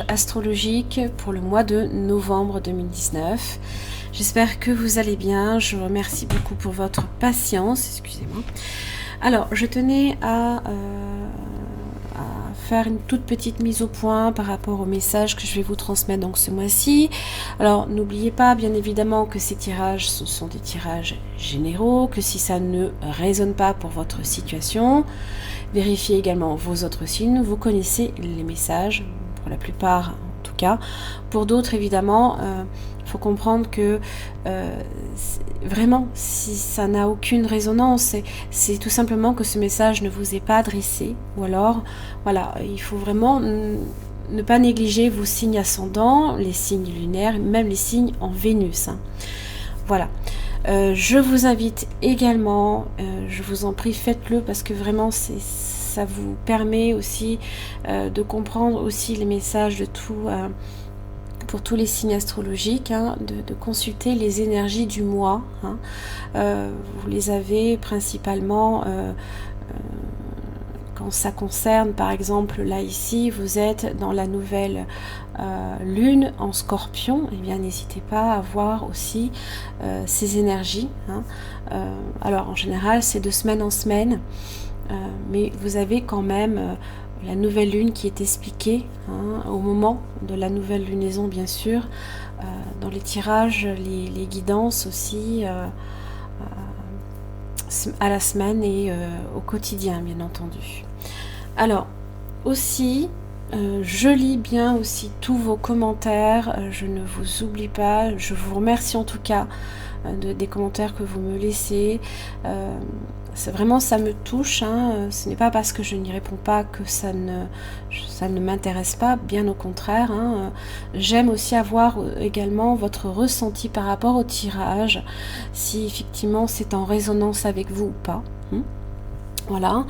Astrologique pour le mois de novembre 2019. J'espère que vous allez bien. Je vous remercie beaucoup pour votre patience. Excusez-moi. Alors, je tenais à faire une toute petite mise au point par rapport au message que je vais vous transmettre donc ce mois-ci. Alors, n'oubliez pas, bien évidemment, que ces tirages, ce sont des tirages généraux, que si ça ne résonne pas pour votre situation, vérifiez également vos autres signes. Vous connaissez les messages, pour la plupart en tout cas. Pour d'autres, évidemment, il faut comprendre que vraiment, si ça n'a aucune résonance, c'est tout simplement que ce message ne vous est pas adressé. Ou alors, voilà, il faut vraiment ne pas négliger vos signes ascendants, les signes lunaires, même les signes en Vénus. Hein. Voilà. Je vous invite également, je vous en prie, faites-le parce que vraiment ça vous permet aussi de comprendre aussi les messages de tout, pour tous les signes astrologiques, hein, de consulter les énergies du mois. Hein. Vous les avez principalement quand ça concerne, par exemple, là ici, vous êtes dans la nouvelle lune en Scorpion, eh bien n'hésitez pas à voir aussi ces énergies. Hein. Alors en général, c'est de semaine en semaine, mais vous avez quand même la nouvelle lune qui est expliquée hein, au moment de la nouvelle lunaison, bien sûr, dans les tirages, les guidances aussi. À la semaine et au quotidien, bien entendu. Alors, aussi, je lis bien aussi tous vos commentaires, je ne vous oublie pas, je vous remercie en tout cas des commentaires que vous me laissez. Vraiment, ça me touche, hein. Ce n'est pas parce que je n'y réponds pas que ça ne m'intéresse pas, bien au contraire. Hein. J'aime aussi avoir également votre ressenti par rapport au tirage, si effectivement c'est en résonance avec vous ou pas. Voilà.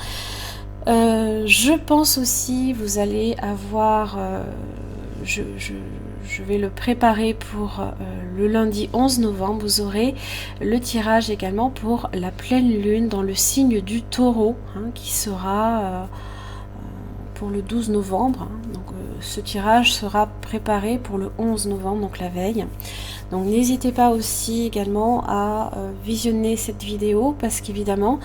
Je pense aussi, vous allez avoir, je vais le préparer pour le lundi 11 novembre, vous aurez le tirage également pour la pleine lune dans le signe du taureau, hein, qui sera pour le 12 novembre. Hein. Donc ce tirage sera préparé pour le 11 novembre, donc la veille. Donc n'hésitez pas aussi également à visionner cette vidéo parce qu'évidemment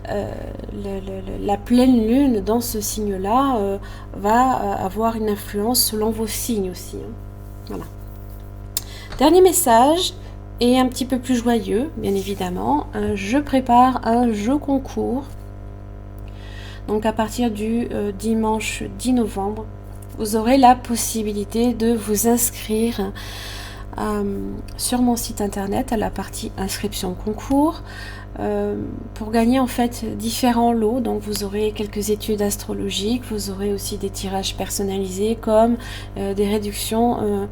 la pleine lune dans ce signe-là va avoir une influence selon vos signes aussi. Hein. Voilà. Dernier message et un petit peu plus joyeux, bien évidemment. Je prépare un jeu concours. Donc à partir du dimanche 10 novembre, vous aurez la possibilité de vous inscrire sur mon site internet à la partie inscription concours pour gagner en fait différents lots. Donc vous aurez quelques études astrologiques, vous aurez aussi des tirages personnalisés comme des réductions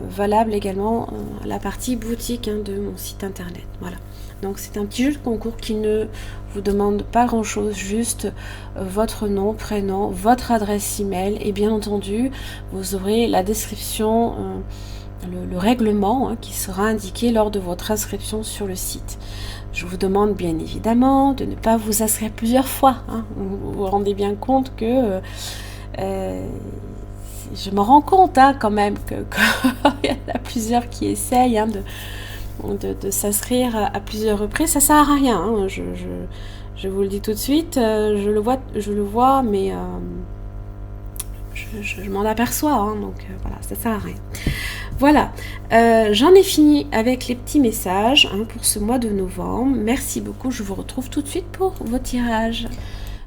valables également à la partie boutique hein, de mon site internet. Voilà. Donc c'est un petit jeu de concours qui ne vous demande pas grand chose, juste votre nom, prénom, votre adresse email et bien entendu vous aurez la description le règlement hein, qui sera indiqué lors de votre inscription sur le site. Je vous demande bien évidemment de ne pas vous inscrire plusieurs fois. Hein. Vous vous rendez bien compte que je me rends compte hein, quand même qu'il y en a plusieurs qui essayent hein, de s'inscrire à plusieurs reprises. Ça sert à rien. Hein. Je vous le dis tout de suite. Je le vois, mais je m'en aperçois. Hein, donc voilà, ça sert à rien. Voilà, j'en ai fini avec les petits messages hein, pour ce mois de novembre. Merci beaucoup, je vous retrouve tout de suite pour vos tirages.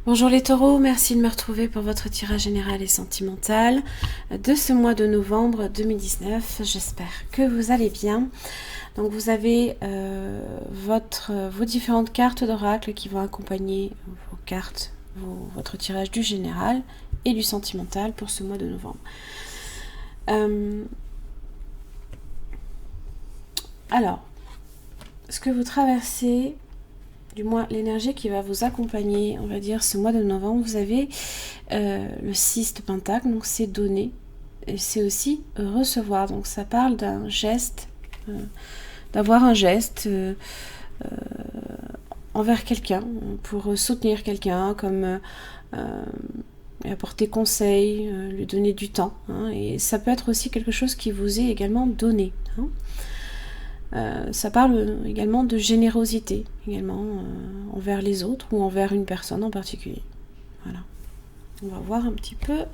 Bonjour les taureaux, merci de me retrouver pour votre tirage général et sentimental de ce mois de novembre 2019. J'espère que vous allez bien. Donc vous avez vos différentes cartes d'oracle qui vont accompagner vos cartes, votre tirage du général et du sentimental pour ce mois de novembre. Alors, ce que vous traversez, du moins l'énergie qui va vous accompagner, on va dire, ce mois de novembre, vous avez le 6 de Pentacle, donc c'est donner, et c'est aussi recevoir. Donc ça parle d'un geste, d'avoir un geste envers quelqu'un, pour soutenir quelqu'un, comme lui apporter conseil, lui donner du temps. Hein, et ça peut être aussi quelque chose qui vous est également donné. Hein. Ça parle également de générosité, également envers les autres ou envers une personne en particulier. Voilà. On va voir un petit peu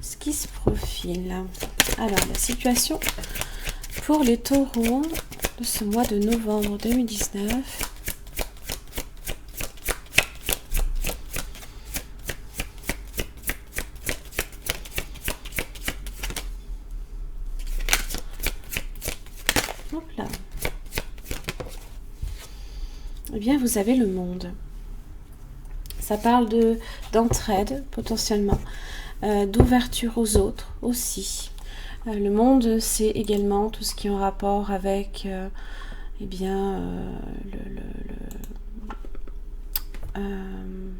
ce qui se profile. Alors, la situation pour les taureaux de ce mois de novembre 2019. Hop là. Eh bien, vous avez le monde. Ça parle d'entraide, potentiellement, d'ouverture aux autres aussi. Le monde, c'est également tout ce qui est en rapport avec eh bien,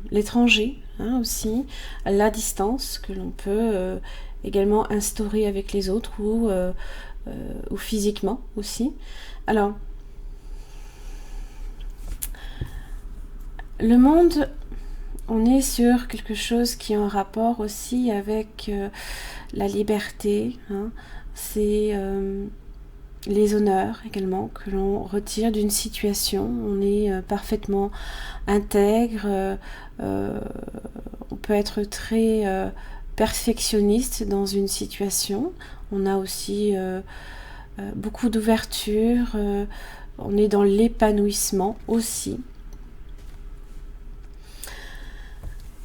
l'étranger, hein, aussi, la distance que l'on peut également instaurer avec les autres ou physiquement aussi. Alors, le monde, on est sur quelque chose qui est en rapport aussi avec la liberté, hein. C'est les honneurs également que l'on retire d'une situation. On est parfaitement intègre, on peut être très perfectionniste dans une situation. On a aussi beaucoup d'ouverture, on est dans l'épanouissement aussi.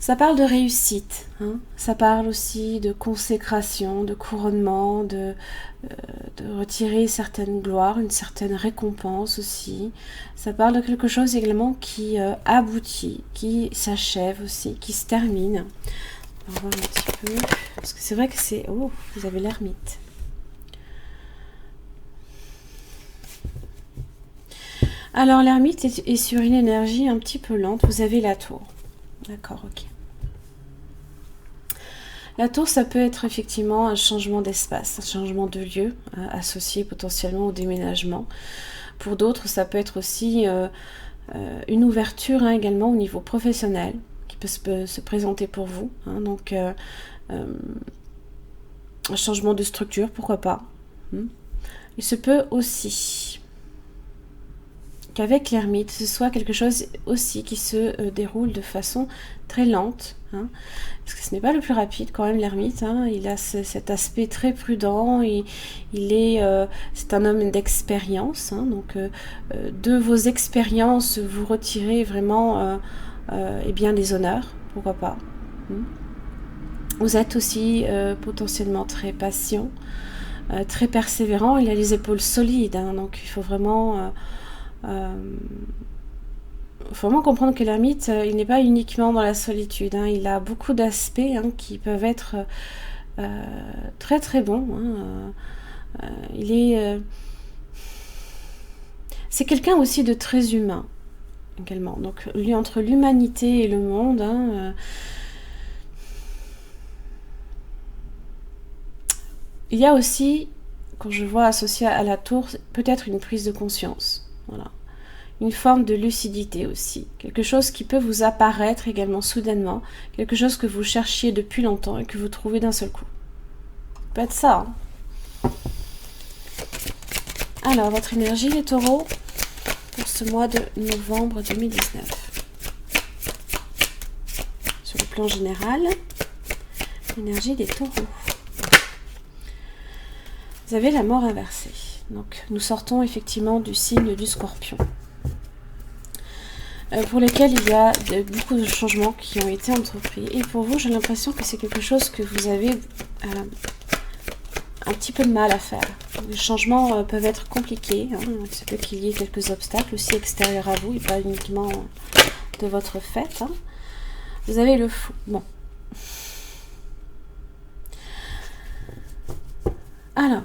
Ça parle de réussite, hein. Ça parle aussi de consécration, de couronnement, de retirer certaines gloires, une certaine récompense aussi. Ça parle de quelque chose également qui aboutit, qui s'achève aussi, qui se termine. On va voir un petit peu, parce que c'est vrai que c'est... Oh, vous avez l'ermite. Alors l'ermite est sur une énergie un petit peu lente. Vous avez la tour. D'accord, ok. La tour, ça peut être effectivement un changement d'espace, un changement de lieu, associé potentiellement au déménagement. Pour d'autres, ça peut être aussi une ouverture, hein, également au niveau professionnel, qui peut se présenter pour vous. Hein, donc, un changement de structure, pourquoi pas. Il se peut aussi qu'avec l'ermite, ce soit quelque chose aussi qui se déroule de façon très lente, hein, parce que ce n'est pas le plus rapide quand même l'ermite, hein, il a cet aspect très prudent, c'est un homme d'expérience, hein, donc de vos expériences vous retirez vraiment eh bien les honneurs, pourquoi pas. Vous êtes aussi potentiellement très patient, très persévérant, il a les épaules solides, hein, donc il faut vraiment comprendre que l'ermite, il n'est pas uniquement dans la solitude, hein, il a beaucoup d'aspects, hein, qui peuvent être très très bons, hein, c'est quelqu'un aussi de très humain également, donc lui, entre l'humanité et le monde, hein, il y a aussi, quand je vois associé à la tour, peut-être une prise de conscience. Voilà. Une forme de lucidité aussi. Quelque chose qui peut vous apparaître également soudainement. Quelque chose que vous cherchiez depuis longtemps et que vous trouvez d'un seul coup. Ça peut être ça. Hein. Alors, votre énergie, les taureaux, pour ce mois de novembre 2019. Sur le plan général, l'énergie des taureaux. Vous avez la mort inversée. Donc, nous sortons effectivement du signe du Scorpion, pour lesquels il y a beaucoup de changements qui ont été entrepris. Et pour vous, j'ai l'impression que c'est quelque chose que vous avez un petit peu de mal à faire. Les changements peuvent être compliqués. Hein. Il se peut qu'il y ait quelques obstacles aussi extérieurs à vous et pas uniquement de votre fait. Hein. Vous avez le fou. Bon. Alors,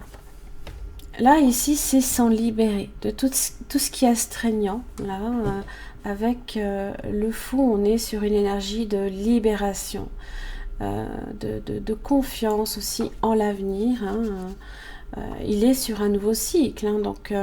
là, ici, c'est s'en libérer de tout ce qui est astreignant. Là, avec le fou, on est sur une énergie de libération, de confiance aussi en l'avenir. Hein. Il est sur un nouveau cycle. Hein, donc,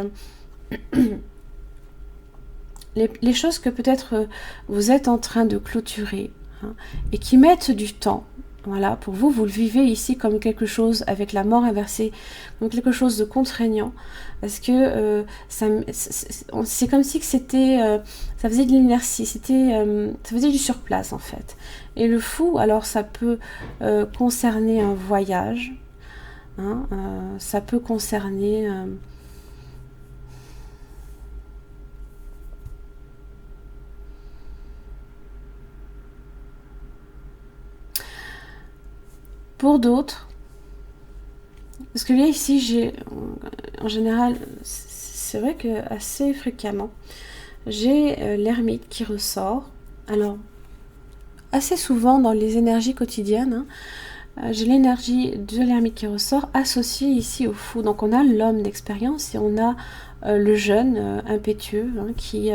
les choses que peut-être vous êtes en train de clôturer, hein, et qui mettent du temps, Voilà, pour vous, vous le vivez ici comme quelque chose, avec la mort inversée, comme quelque chose de contraignant, parce que c'est comme si que c'était, ça faisait de l'inertie, ça faisait du surplace en fait. Et le fou, alors ça peut concerner un voyage, hein, ça peut concerner... pour d'autres, parce que là ici, j'ai, en général, c'est vrai que assez fréquemment, j'ai l'ermite qui ressort. Alors, assez souvent dans les énergies quotidiennes, hein, j'ai l'énergie de l'ermite qui ressort associée ici au fou. Donc on a l'homme d'expérience et on a le jeune impétueux, hein, qui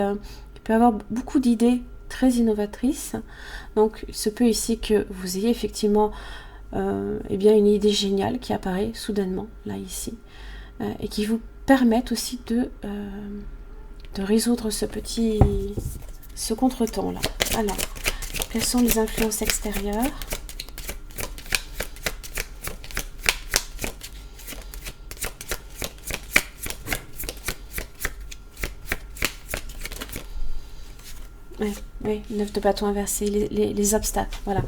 peut avoir beaucoup d'idées très innovatrices. Donc il se peut ici que vous ayez effectivement eh bien une idée géniale qui apparaît soudainement là ici et qui vous permette aussi de résoudre ce contretemps là. Alors, quelles sont les influences extérieures? Oui, 9 de bâton inversé, les obstacles, voilà.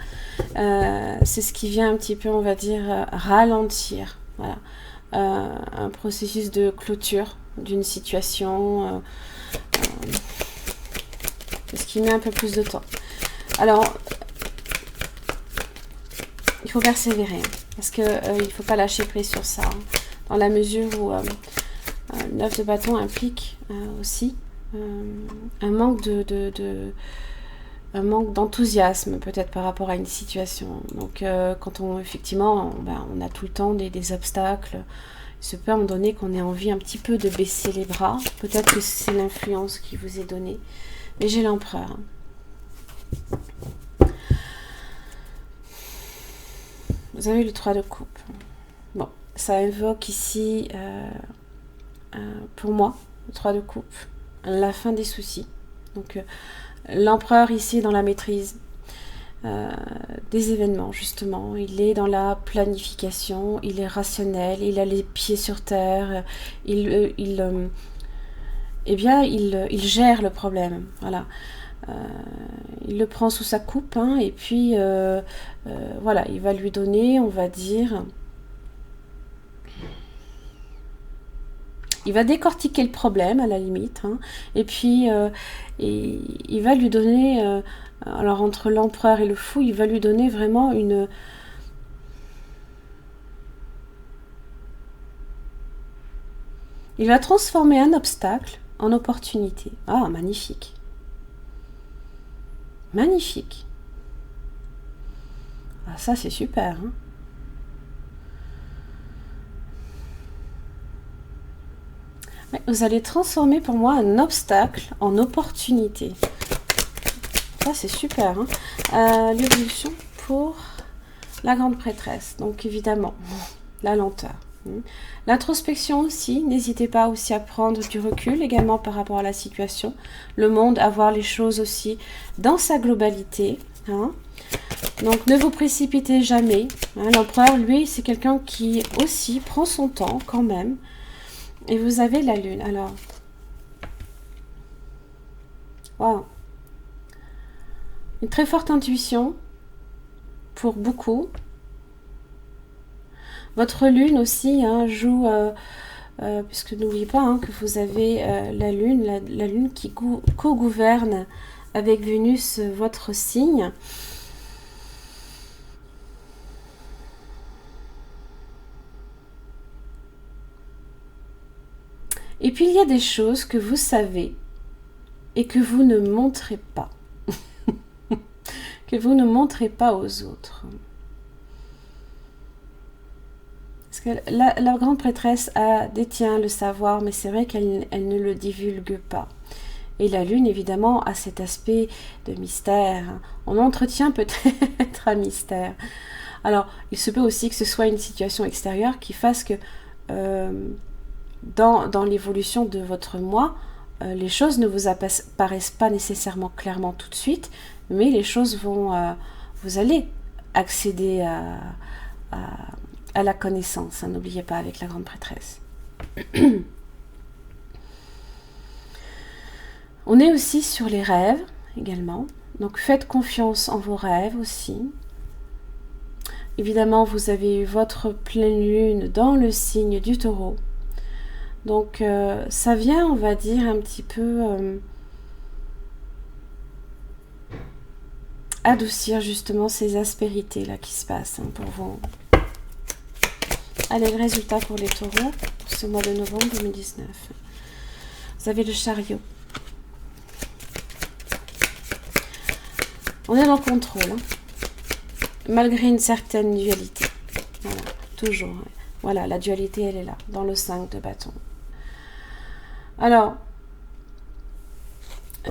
C'est ce qui vient un petit peu, on va dire, ralentir, voilà. Un processus de clôture d'une situation, ce qui met un peu plus de temps. Alors, il faut persévérer, parce que il ne faut pas lâcher prise sur ça, hein, dans la mesure où 9 de bâton implique aussi un manque un manque d'enthousiasme peut-être par rapport à une situation. Donc quand effectivement on a tout le temps des obstacles, il se peut à un moment donné qu'on ait envie un petit peu de baisser les bras. Peut-être que c'est l'influence qui vous est donnée. Mais j'ai l'empereur. Vous avez le 3 de coupe. Bon, ça évoque ici pour moi, le 3 de coupe, la fin des soucis. Donc l'empereur ici dans la maîtrise des événements, justement. Il est dans la planification, il est rationnel, il a les pieds sur terre, il gère le problème. Voilà. Il le prend sous sa coupe, hein, et puis voilà, il va lui donner, on va dire... Il va décortiquer le problème à la limite, hein, et puis il va lui donner, alors entre l'empereur et le fou, il va lui donner vraiment une... Il va transformer un obstacle en opportunité. Ah, magnifique. Magnifique. Ah, ça c'est super, hein. Vous allez transformer pour moi un obstacle en opportunité. Ça, c'est super. Hein. L'évolution pour la grande prêtresse. Donc, évidemment, la lenteur. L'introspection aussi. N'hésitez pas aussi à prendre du recul également par rapport à la situation. Le monde, à voir les choses aussi dans sa globalité. Hein. Donc, ne vous précipitez jamais. Hein. L'empereur, lui, c'est quelqu'un qui aussi prend son temps quand même. Et vous avez la lune. Alors, wow. Une très forte intuition pour beaucoup. Votre lune aussi hein, joue, puisque n'oubliez pas hein, que vous avez la lune qui co-gouverne avec Vénus votre signe. Et puis il y a des choses que vous savez et que vous ne montrez pas. Que vous ne montrez pas aux autres. Parce que la grande prêtresse détient le savoir, mais c'est vrai qu'elle ne le divulgue pas. Et la lune, évidemment, a cet aspect de mystère. On entretient peut-être un mystère. Alors, il se peut aussi que ce soit une situation extérieure qui fasse que dans l'évolution de votre moi, les choses ne vous apparaissent pas nécessairement clairement tout de suite, mais les choses vont... vous allez accéder à la connaissance, hein, n'oubliez pas, avec la grande prêtresse. On est aussi sur les rêves également, donc faites confiance en vos rêves aussi. Évidemment, vous avez eu votre pleine lune dans le signe du Taureau. Donc, ça vient, on va dire, un petit peu adoucir justement ces aspérités-là qui se passent hein, pour vous. Allez, le résultat pour les taureaux pour ce mois de novembre 2019. Vous avez le chariot. On est dans le contrôle, hein, malgré une certaine dualité. Voilà, toujours. Hein. Voilà, la dualité, elle est là, dans le 5 de bâton. Alors,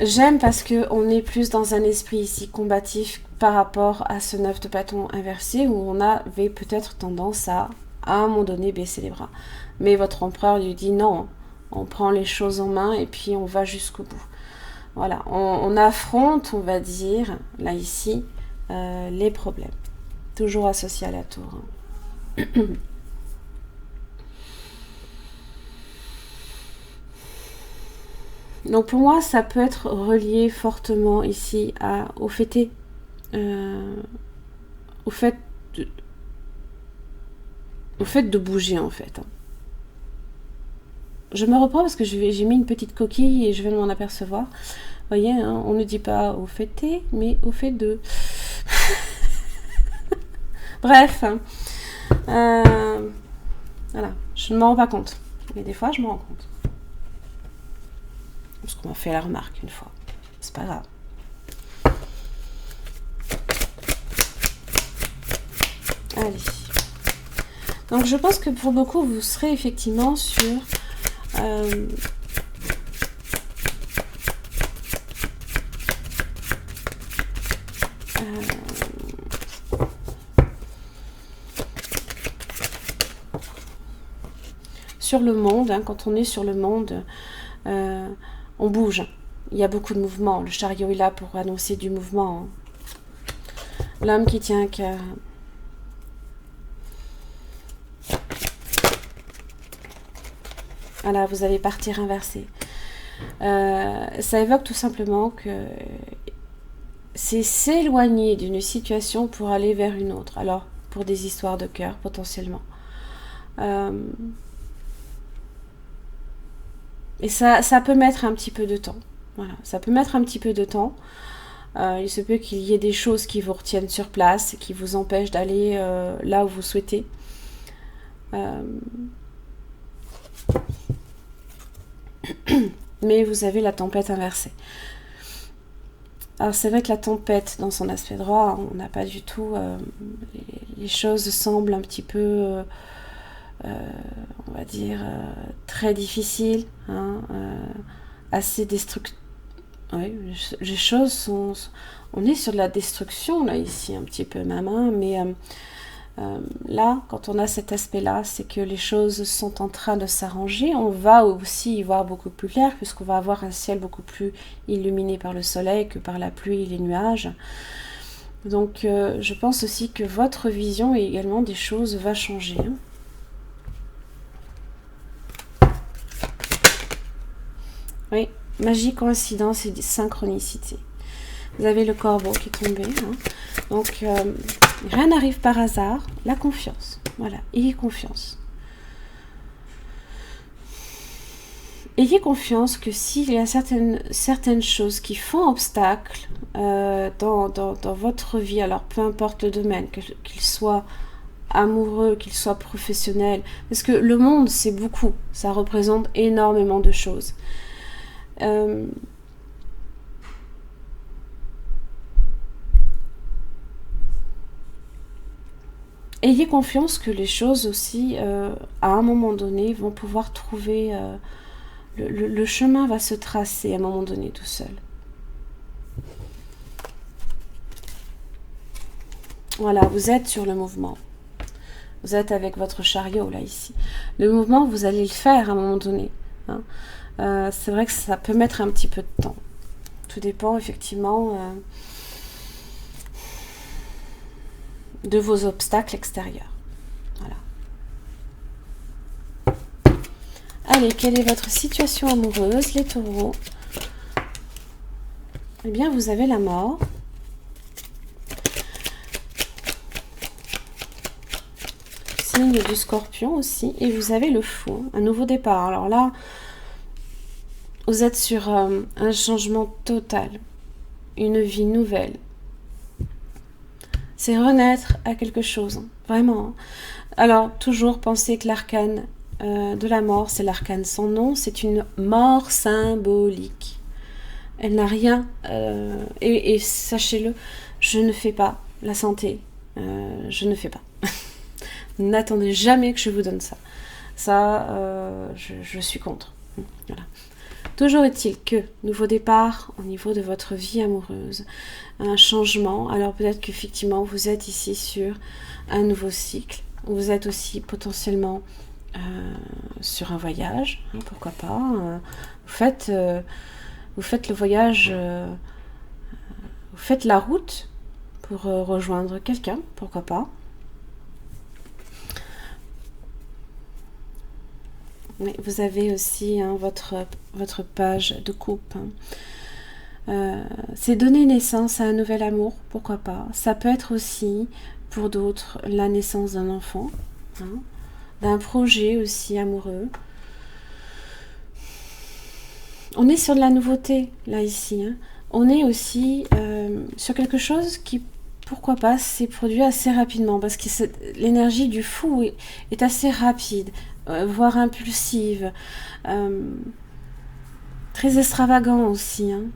j'aime parce qu'on est plus dans un esprit ici combatif par rapport à ce 9 de bâton inversé, où on avait peut-être tendance à un moment donné, baisser les bras. Mais votre empereur lui dit non, on prend les choses en main et puis on va jusqu'au bout. Voilà, on affronte, on va dire, là ici, les problèmes. Toujours associés à la tour. Hein. Donc pour moi, ça peut être relié fortement ici au fait de bouger en fait. Je me reprends parce que j'ai mis une petite coquille et je vais m'en apercevoir. Vous voyez, hein, on ne dit pas au fait mais au fait de. Bref. Voilà, je ne m'en rends pas compte. Mais des fois, je m'en rends compte. Parce qu'on m'a fait la remarque une fois. C'est pas grave. Allez. Donc je pense que pour beaucoup, vous serez effectivement sur sur le monde, hein, quand on est sur le monde, on bouge. Il y a beaucoup de mouvements. Le chariot est là pour annoncer du mouvement. Hein. L'homme qui tient un cœur. Voilà, vous allez partir inversé. Ça évoque tout simplement que c'est s'éloigner d'une situation pour aller vers une autre. Alors, pour des histoires de cœur, potentiellement. Et ça peut mettre un petit peu de temps. Voilà, ça peut mettre un petit peu de temps. Il se peut qu'il y ait des choses qui vous retiennent sur place et qui vous empêchent d'aller là où vous souhaitez. Mais vous avez la tempête inversée. Alors c'est vrai que la tempête, dans son aspect droit, on n'a pas du tout... les choses semblent un petit peu... on va dire très difficiles, hein, assez destructrices. Oui, les choses sont... On est sur de la destruction, là, ici, un petit peu, ma main, mais là, quand on a cet aspect-là, c'est que les choses sont en train de s'arranger. On va aussi y voir beaucoup plus clair, puisqu'on va avoir un ciel beaucoup plus illuminé par le soleil que par la pluie et les nuages. Donc, je pense aussi que votre vision et également des choses va changer. Oui, magie, coïncidence et synchronicité. Vous avez le corbeau qui est tombé. Hein. Donc, rien n'arrive par hasard. La confiance. Voilà, ayez confiance. Ayez confiance que s'il y a certaines choses qui font obstacle dans votre vie, alors peu importe le domaine, qu'il soit amoureux, qu'il soit professionnel, parce que le monde, c'est beaucoup. Ça représente énormément de choses. Ayez confiance que les choses aussi, à un moment donné, vont pouvoir trouver... le chemin va se tracer à un moment donné tout seul. Voilà, vous êtes sur le mouvement. Vous êtes avec votre chariot, là, ici. Le mouvement, vous allez le faire à un moment donné. Hein. C'est vrai que ça peut mettre un petit peu de temps. Tout dépend, effectivement... de vos obstacles extérieurs. Voilà. Allez, quelle est votre situation amoureuse, les taureaux? Eh bien, vous avez la mort. Signe du scorpion aussi. Et vous avez le fou, un nouveau départ. Alors là, vous êtes sur un changement total. Une vie nouvelle. C'est renaître à quelque chose. Vraiment. Alors, toujours pensez que l'arcane de la mort, c'est l'arcane sans nom. C'est une mort symbolique. Elle n'a rien. Et sachez-le, je ne fais pas la santé. Je ne fais pas. N'attendez jamais que je vous donne ça. Ça, je suis contre. Voilà. Toujours est-il que, nouveau départ au niveau de votre vie amoureuse, un changement. Alors peut-être qu'effectivement, vous êtes ici sur un nouveau cycle. Vous êtes aussi potentiellement sur un voyage. Hein, pourquoi pas. Vous faites le voyage, vous faites la route pour rejoindre quelqu'un. Pourquoi pas. Mais vous avez aussi hein, votre page de coupe. C'est donner naissance à un nouvel amour, pourquoi pas. Ça peut être aussi, pour d'autres, la naissance d'un enfant, hein, d'un projet aussi amoureux. On est sur de la nouveauté, là, ici. Hein. On est aussi sur quelque chose qui, pourquoi pas, s'est produit assez rapidement, parce que l'énergie du fou est assez rapide. Voire impulsive, très extravagant aussi. Hein.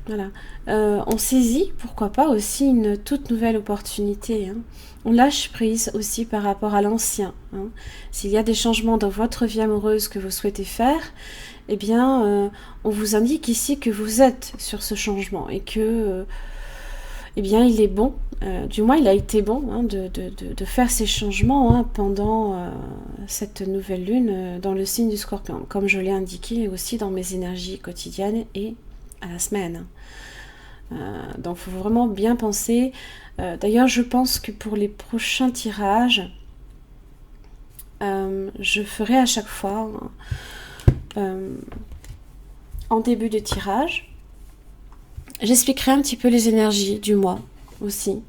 Voilà. On saisit, pourquoi pas, aussi une toute nouvelle opportunité. Hein. On lâche prise aussi par rapport à l'ancien. Hein. S'il y a des changements dans votre vie amoureuse que vous souhaitez faire, eh bien, on vous indique ici que vous êtes sur ce changement et que eh bien, il est bon, du moins il a été bon hein, de faire ces changements hein, pendant cette nouvelle lune dans le signe du Scorpion, comme je l'ai indiqué aussi dans mes énergies quotidiennes et à la semaine. Donc il faut vraiment bien penser. D'ailleurs, je pense que pour les prochains tirages, je ferai à chaque fois en début de tirage, j'expliquerai un petit peu les énergies du mois aussi,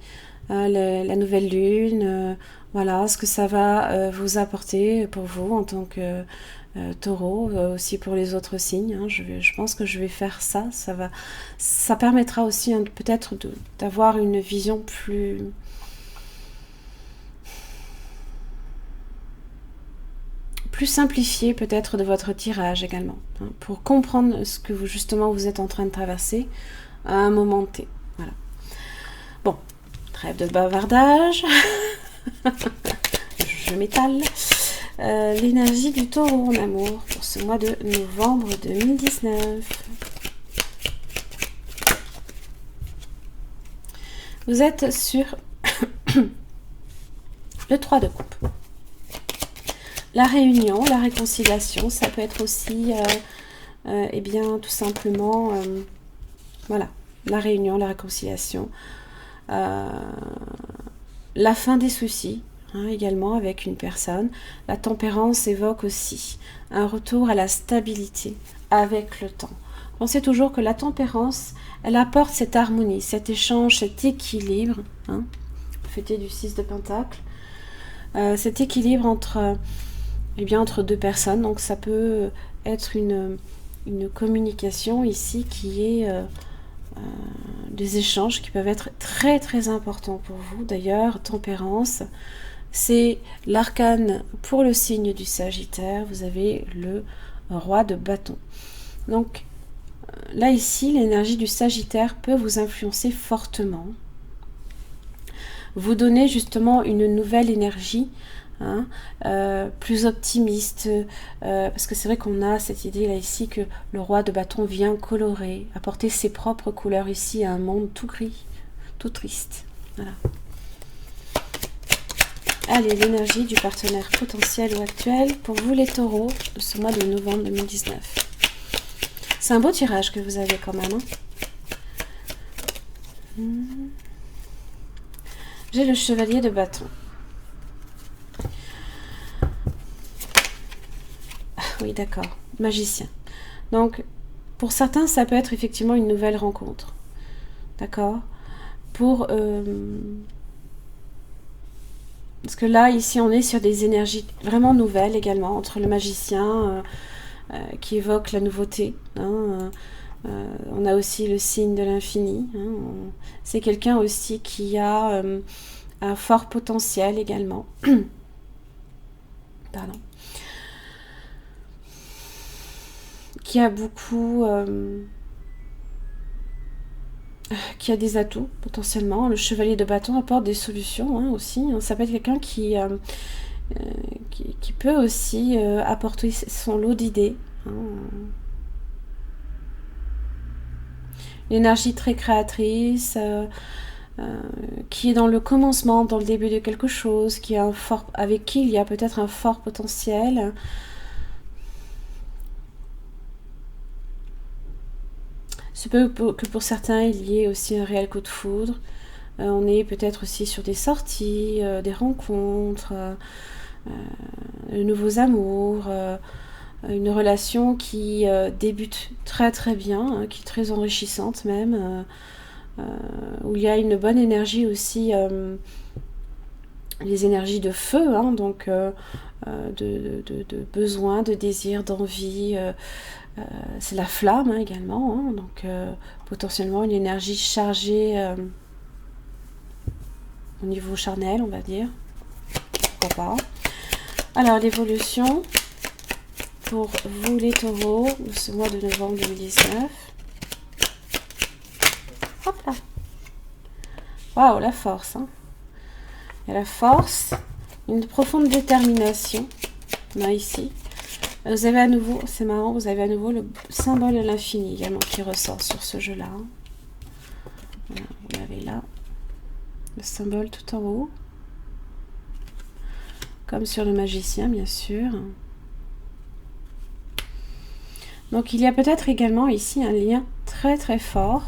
la nouvelle lune, voilà, ce que ça va vous apporter pour vous en tant que taureau, aussi pour les autres signes. Hein, je pense que je vais faire ça, ça permettra aussi hein, peut-être d'avoir une vision plus simplifiée peut-être de votre tirage également, hein, pour comprendre ce que justement vous êtes en train de traverser à un moment T. Voilà. Bon, trêve de bavardage. Je m'étale. L'énergie du taureau en amour pour ce mois de novembre 2019. Vous êtes sur le 3 de coupe. La réunion, la réconciliation, ça peut être aussi, eh bien, tout simplement... voilà, la réunion, la réconciliation, la fin des soucis, hein, également avec une personne. La tempérance évoque aussi un retour à la stabilité avec le temps. Pensez toujours que la tempérance, elle apporte cette harmonie, cet échange, cet équilibre, hein, fêté du 6 de Pentacle, cet équilibre entre deux personnes. Donc ça peut être une communication ici qui est... des échanges qui peuvent être très très importants pour vous. D'ailleurs, tempérance, c'est l'arcane pour le signe du Sagittaire. Vous avez le roi de bâton. Donc là ici, l'énergie du Sagittaire peut vous influencer fortement. Vous donner justement une nouvelle énergie, hein, plus optimiste, parce que c'est vrai qu'on a cette idée là ici que le roi de bâton vient colorer, apporter ses propres couleurs ici à un monde tout gris, tout triste. Voilà. Allez, l'énergie du partenaire potentiel ou actuel pour vous les taureaux de ce mois de novembre 2019. C'est un beau tirage que vous avez quand même. Hein. J'ai le chevalier de bâton. Oui, d'accord. Magicien. Donc, pour certains, ça peut être effectivement une nouvelle rencontre. D'accord? Pour... parce que là, ici, on est sur des énergies vraiment nouvelles également, entre le magicien qui évoque la nouveauté. Hein, on a aussi le signe de l'infini. Hein, c'est quelqu'un aussi qui a un fort potentiel également. Pardon. Qui a beaucoup... qui a des atouts potentiellement. Le chevalier de bâton apporte des solutions hein, aussi. Ça peut être quelqu'un qui peut aussi apporter son lot d'idées. Hein. Une énergie très créatrice, qui est dans le commencement, dans le début de quelque chose, qui a avec qui il y a peut-être un fort potentiel. C'est peut que pour certains, il y ait aussi un réel coup de foudre. On est peut-être aussi sur des sorties, des rencontres, de nouveaux amours, une relation qui débute très très bien, hein, qui est très enrichissante même, où il y a une bonne énergie aussi, les énergies de feu, hein, donc de besoin, de désir, d'envie. C'est la flamme hein, également, hein, donc potentiellement une énergie chargée au niveau charnel, on va dire. Pourquoi pas. Alors, l'évolution pour vous les taureaux de ce mois de novembre 2019. Hop là. Waouh, la force. Hein. Il y a la force, une profonde détermination. On a ici. Vous avez à nouveau, c'est marrant, vous avez à nouveau le symbole de l'infini également qui ressort sur ce jeu-là. Voilà, vous l'avez là. Le symbole tout en haut. Comme sur le magicien, bien sûr. Donc, il y a peut-être également ici un lien très très fort.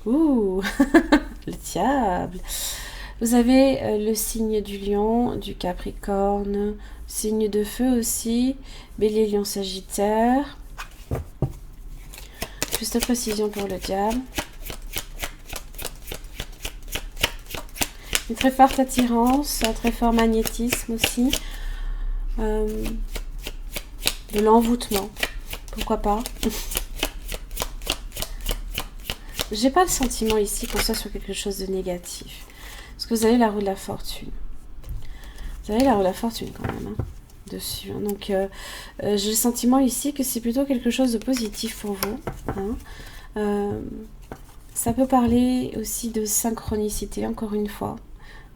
Ouh, le diable. Vous avez le signe du lion, du capricorne, signe de feu aussi, bélier, lion, sagittaire. Plus de précision pour le diable. Une très forte attirance, un très fort magnétisme aussi. De l'envoûtement, pourquoi pas. J'ai pas le sentiment ici qu'on soit sur quelque chose de négatif. Parce que vous avez la roue de la fortune. Vous avez la roue de la fortune quand même, hein, dessus. Hein. Donc, j'ai le sentiment ici que c'est plutôt quelque chose de positif pour vous. Hein. Ça peut parler aussi de synchronicité, encore une fois.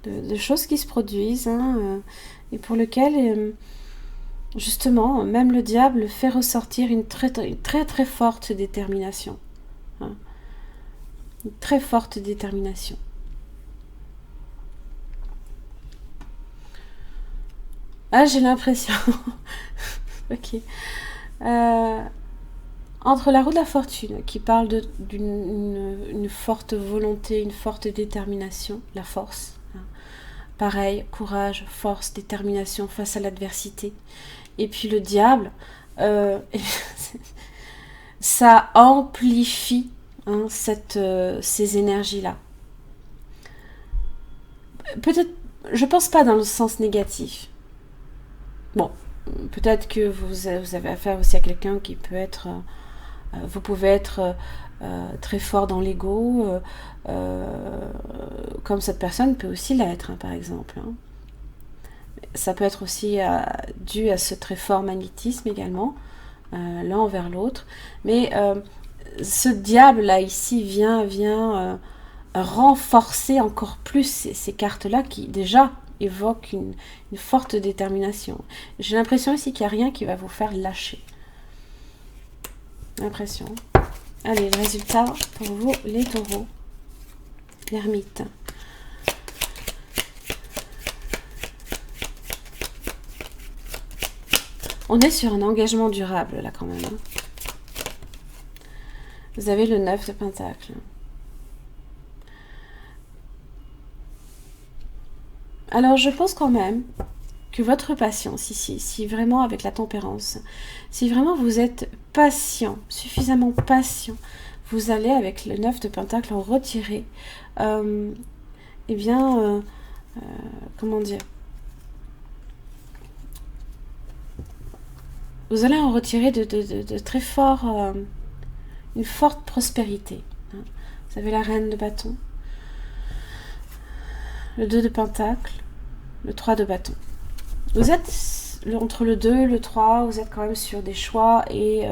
De choses qui se produisent, hein, et pour lesquelles, justement, même le diable fait ressortir une très très forte détermination. Hein. Une très forte détermination. Ah, j'ai l'impression. Ok. Entre la roue de la fortune, qui parle d'une forte volonté, une forte détermination, la force. Hein. Pareil, courage, force, détermination face à l'adversité. Et puis le diable, ça amplifie hein, ces énergies-là. Peut-être, je pense pas dans le sens négatif. Bon, peut-être que vous avez affaire aussi à quelqu'un qui peut être... vous pouvez être très fort dans l'ego, comme cette personne peut aussi l'être, hein, par exemple. Hein. Ça peut être aussi dû à ce très fort magnétisme également, l'un envers l'autre. Mais ce diable-là, ici, vient renforcer encore plus ces cartes-là qui, déjà, évoquent une forte détermination. J'ai l'impression ici qu'il n'y a rien qui va vous faire lâcher. L'impression. Allez, le résultat pour vous, les taureaux. L'ermite. On est sur un engagement durable, là, quand même. Hein. Vous avez le 9 de Pentacle. Alors, je pense quand même que votre patience ici, si vraiment avec la tempérance, si vraiment vous êtes patient, suffisamment patient, vous allez avec le 9 de Pentacle en retirer, eh bien, comment dire, vous allez en retirer de très fort, une forte prospérité. Hein. Vous avez la reine de bâton, le 2 de Pentacle, le 3 de bâton. Vous êtes entre le 2 et le 3, vous êtes quand même sur des choix et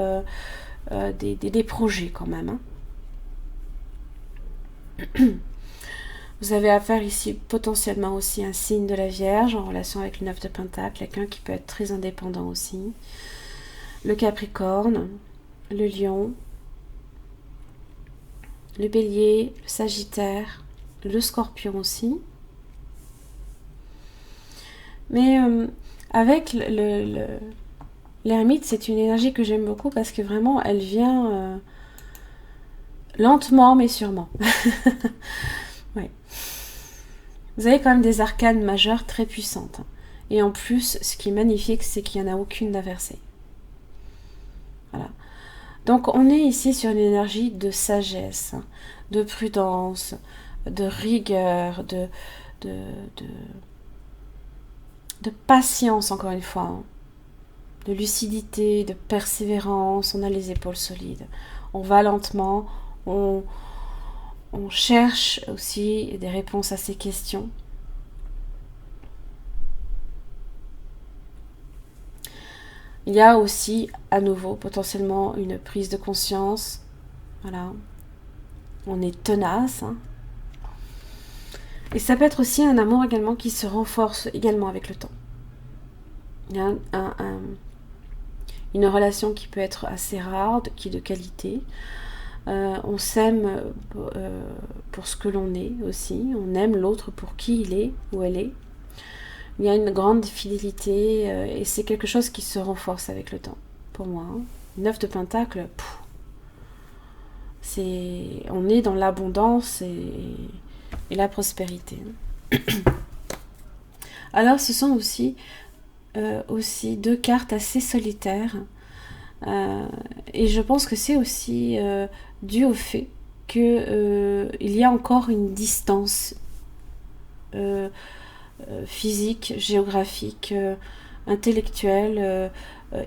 des projets quand même. Hein. Vous avez affaire ici potentiellement aussi un signe de la Vierge en relation avec le 9 de Pentacle, quelqu'un qui peut être très indépendant aussi. Le Capricorne, le Lion, le Bélier, le Sagittaire, le Scorpion aussi. Mais avec l'ermite, c'est une énergie que j'aime beaucoup parce que vraiment, elle vient lentement mais sûrement. Ouais. Vous avez quand même des arcanes majeures très puissantes. Et en plus, ce qui est magnifique, c'est qu'il n'y en a aucune d'inversée. Voilà. Donc, on est ici sur une énergie de sagesse, de prudence, de rigueur, de patience, encore une fois, hein. De lucidité, de persévérance. On a les épaules solides. On va lentement, on cherche aussi des réponses à ces questions. Il y a aussi, à nouveau, potentiellement une prise de conscience. Voilà. On est tenace. Hein. Et ça peut être aussi un amour également qui se renforce également avec le temps. Il y a une relation qui peut être assez rare, qui est de qualité. On s'aime pour ce que l'on est aussi. On aime l'autre pour qui il est ou elle est. Il y a une grande fidélité et c'est quelque chose qui se renforce avec le temps, pour moi. Hein. 9 de Pentacle, on est dans l'abondance et la prospérité. Alors, ce sont aussi deux cartes assez solitaires. Et je pense que c'est aussi dû au fait qu'il y a encore une distance physique, géographique, intellectuelle,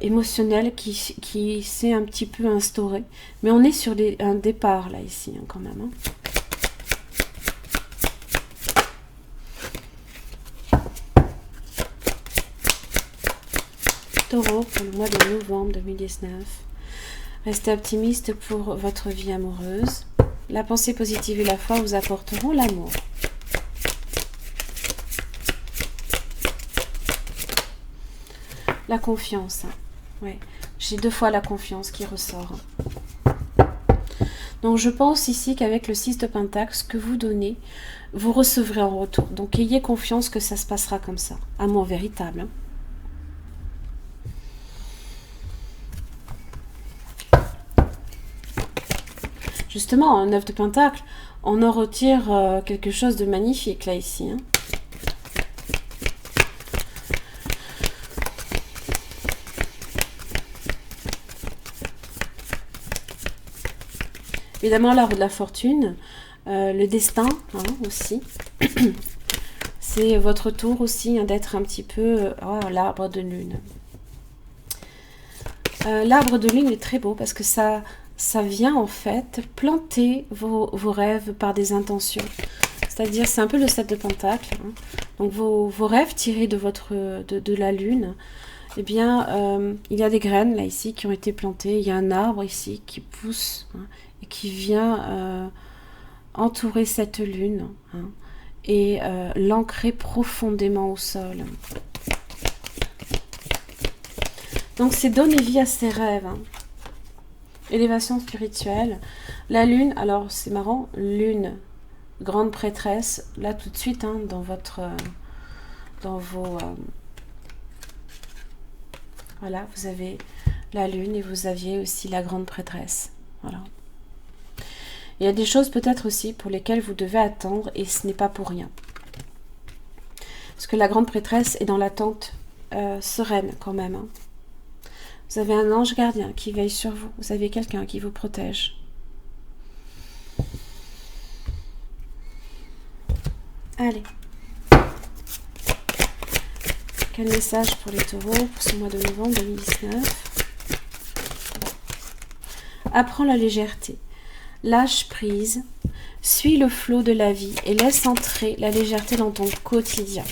émotionnelle qui s'est un petit peu instaurée. Mais on est sur un départ là ici hein, quand même. Hein. Taureau pour le mois de novembre 2019. Restez optimiste pour votre vie amoureuse. La pensée positive et la foi vous apporteront l'amour. La confiance. Ouais. J'ai 2 fois la confiance qui ressort. Donc je pense ici qu'avec le 6 de Pentacle, ce que vous donnez, vous recevrez en retour. Donc ayez confiance que ça se passera comme ça. Amour véritable. Hein. Justement, un 9 de Pentacle, on en retire quelque chose de magnifique là ici. Hein. Évidemment, l'arbre de la fortune, le destin hein, aussi. C'est votre tour aussi hein, d'être un petit peu l'arbre de lune. L'arbre de lune est très beau parce que ça vient en fait planter vos rêves par des intentions. C'est-à-dire, c'est un peu le 7 de Pentacle. Hein. Donc, vos rêves tirés de la lune, eh bien, il y a des graines là ici qui ont été plantées. Il y a un arbre ici qui pousse hein, et qui vient entourer cette lune hein, et l'ancrer profondément au sol. Donc, c'est donner vie à ses rêves. Hein. Élévation spirituelle. La lune, alors c'est marrant, lune, grande prêtresse, là tout de suite, hein, dans vos... voilà, vous avez la lune et vous aviez aussi la grande prêtresse. Voilà. Il y a des choses peut-être aussi pour lesquelles vous devez attendre et ce n'est pas pour rien. Parce que la grande prêtresse est dans l'attente sereine quand même. Hein. Vous avez un ange gardien qui veille sur vous. Vous avez quelqu'un qui vous protège. Allez. Quel message pour les taureaux pour ce mois de novembre 2019? Apprends la légèreté. Lâche prise. Suis le flot de la vie et laisse entrer la légèreté dans ton quotidien.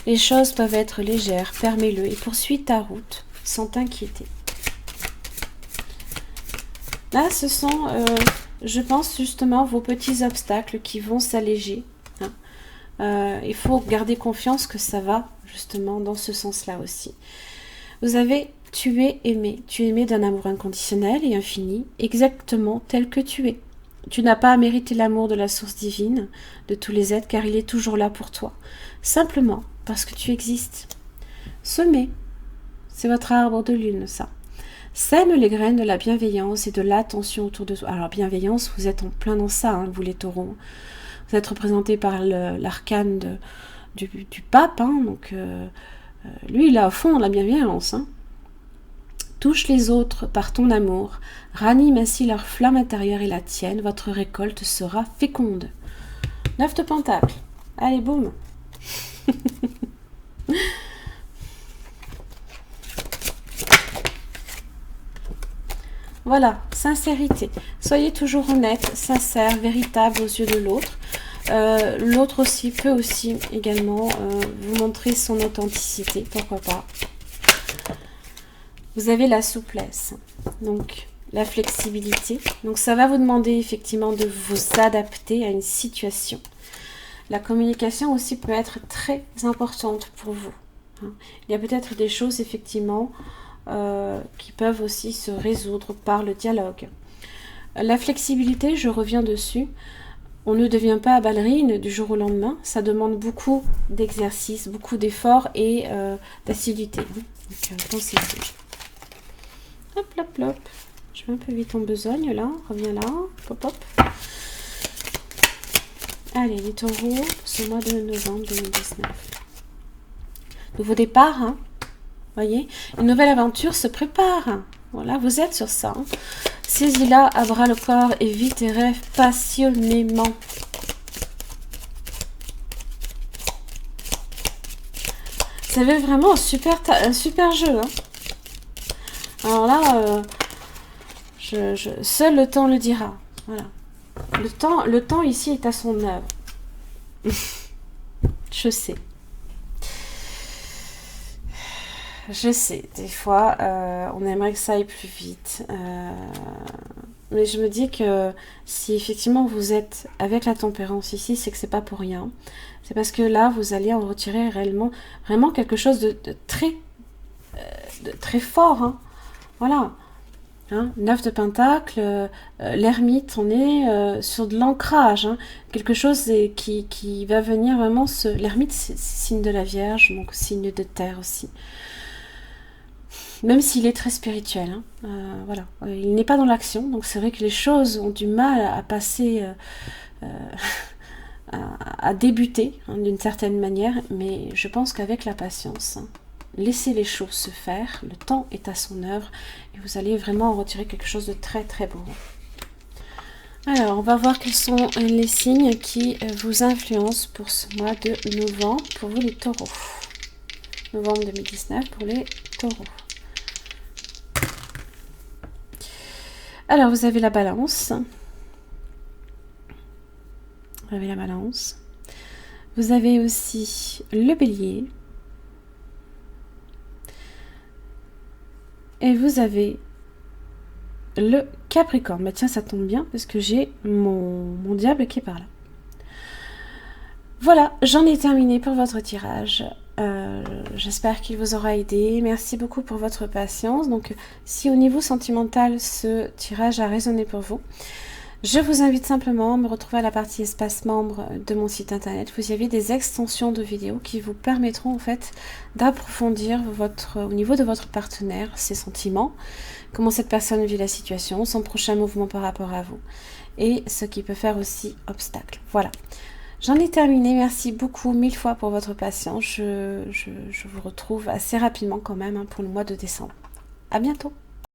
Les choses peuvent être légères, permets-le et poursuis ta route sans t'inquiéter. Là, ce sont, je pense, justement, vos petits obstacles qui vont s'alléger. Hein. Il faut garder confiance que ça va, justement, dans ce sens-là aussi. Vous avez, tu es aimé d'un amour inconditionnel et infini, exactement tel que tu es. Tu n'as pas à mériter l'amour de la source divine, de tous les êtres, car il est toujours là pour toi. Simplement parce que tu existes. Semez, c'est votre arbre de lune, ça. Sème les graines de la bienveillance et de l'attention autour de toi. Alors, bienveillance, vous êtes en plein dans ça, hein, vous les taureaux. Vous êtes représentés par l'arcane du pape, hein, donc lui, il est à fond dans la bienveillance. Hein. Touche les autres par ton amour, ranime ainsi leur flamme intérieure et la tienne, votre récolte sera féconde. 9 de Pentacles. Allez, boum. Voilà, sincérité. Soyez toujours honnête, sincère, véritable aux yeux de l'autre. L'autre aussi peut aussi également vous montrer son authenticité, pourquoi pas. Vous avez la souplesse, donc la flexibilité. Donc ça va vous demander effectivement de vous adapter à une situation. La communication aussi peut être très importante pour vous. Hein. Il y a peut-être des choses effectivement qui peuvent aussi se résoudre par le dialogue. La flexibilité, je reviens dessus. On ne devient pas ballerine du jour au lendemain. Ça demande beaucoup d'exercice, beaucoup d'efforts et d'assiduité. Donc pensez-y. Hop, hop, hop. Je vais un peu vite en besogne là. Reviens là. Hop, hop. Allez, les taureaux, pour ce mois de novembre 2019. Nouveau départ, hein. Voyez, une nouvelle aventure se prépare. Voilà, vous êtes sur ça. Hein. Saisis-la à bras le corps et vis tes rêves passionnément. Ça va vraiment un super jeu. Hein. Alors là, seul le temps le dira. Voilà. Le temps ici est à son œuvre. Je sais. Je sais, des fois, on aimerait que ça aille plus vite. Mais je me dis que si effectivement vous êtes avec la tempérance ici, c'est que c'est pas pour rien. C'est parce que là, vous allez en retirer vraiment quelque chose de très fort. Hein. Voilà. Hein, 9 de Pentacle, l'ermite, on est sur de l'ancrage. Hein. Quelque chose qui va venir vraiment L'ermite, c'est signe de la Vierge, donc signe de terre aussi. Même s'il est très spirituel, hein, voilà, il n'est pas dans l'action, donc c'est vrai que les choses ont du mal à passer, à débuter hein, d'une certaine manière, mais je pense qu'avec la patience, hein, laissez les choses se faire, le temps est à son œuvre, et vous allez vraiment en retirer quelque chose de très très beau. Alors, on va voir quels sont les signes qui vous influencent pour ce mois de novembre, pour vous les taureaux. Novembre 2019 pour les taureaux. Alors, vous avez la balance. Vous avez la balance. Vous avez aussi le bélier. Et vous avez le capricorne. Bah tiens, ça tombe bien parce que j'ai mon diable qui est par là. Voilà, j'en ai terminé pour votre tirage. J'espère qu'il vous aura aidé. Merci beaucoup pour votre patience. Donc, si au niveau sentimental, ce tirage a résonné pour vous, je vous invite simplement à me retrouver à la partie espace membre de mon site internet. Vous y avez des extensions de vidéos qui vous permettront en fait d'approfondir au niveau de votre partenaire, ses sentiments, comment cette personne vit la situation, son prochain mouvement par rapport à vous. et ce qui peut faire aussi obstacle. Voilà. J'en ai terminé. Merci beaucoup, 1000 fois pour votre patience. Je vous retrouve assez rapidement quand même pour le mois de décembre. À bientôt.